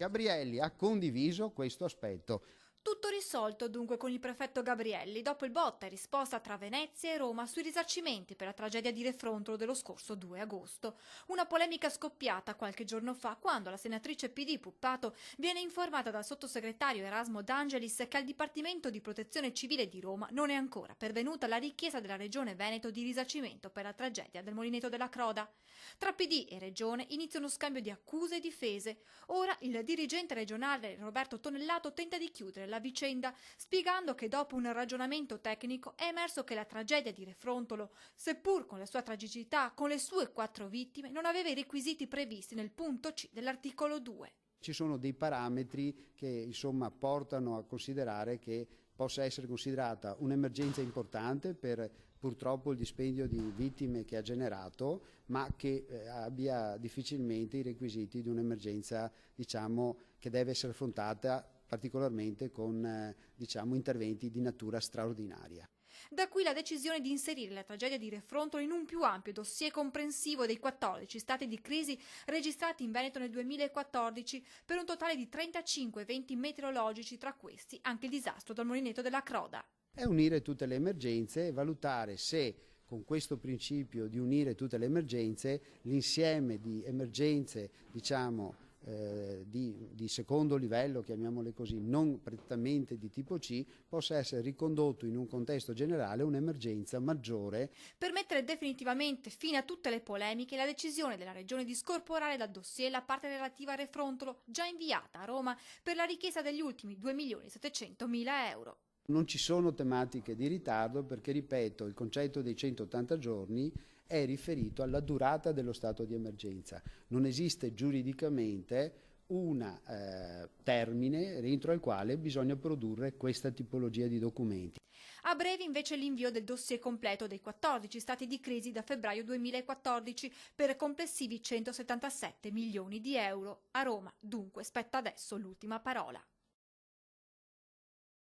Gabrielli ha condiviso questo aspetto. Tutto risolto dunque con il prefetto Gabrielli dopo il botta e risposta tra Venezia e Roma sui risarcimenti per la tragedia di Refrontolo dello scorso 2 agosto. Una polemica scoppiata qualche giorno fa quando la senatrice PD Puppato viene informata dal sottosegretario Erasmo D'Angelis che al Dipartimento di Protezione Civile di Roma non è ancora pervenuta la richiesta della Regione Veneto di risarcimento per la tragedia del Molinetto della Croda. Tra PD e Regione inizia uno scambio di accuse e difese. Ora il dirigente regionale Roberto Tonellato tenta di chiudere la vicenda, spiegando che dopo un ragionamento tecnico è emerso che la tragedia di Refrontolo, seppur con la sua tragicità, con le sue 4 vittime, non aveva i requisiti previsti nel punto C dell'articolo 2. Ci sono dei parametri che insomma portano a considerare che possa essere considerata un'emergenza importante per purtroppo il dispendio di vittime che ha generato, ma che abbia difficilmente i requisiti di un'emergenza, diciamo, che deve essere affrontata particolarmente con interventi di natura straordinaria. Da qui la decisione di inserire la tragedia di Refrontolo in un più ampio dossier comprensivo dei 14 stati di crisi registrati in Veneto nel 2014 per un totale di 35 eventi meteorologici, tra questi anche il disastro del Molinetto della Croda. È unire tutte le emergenze e valutare se con questo principio di unire tutte le emergenze l'insieme di emergenze, diciamo, di secondo livello, chiamiamole così, non prettamente di tipo C, possa essere ricondotto in un contesto generale un'emergenza maggiore. Per mettere definitivamente fine a tutte le polemiche, la decisione della Regione di scorporare dal dossier la parte relativa a Refrontolo, già inviata a Roma per la richiesta degli ultimi 2.700.000 euro. Non ci sono tematiche di ritardo perché, ripeto, il concetto dei 180 giorni è riferito alla durata dello stato di emergenza. Non esiste giuridicamente un termine entro il quale bisogna produrre questa tipologia di documenti. A breve invece l'invio del dossier completo dei 14 stati di crisi da febbraio 2014 per complessivi 177 milioni di euro. A Roma dunque spetta adesso l'ultima parola.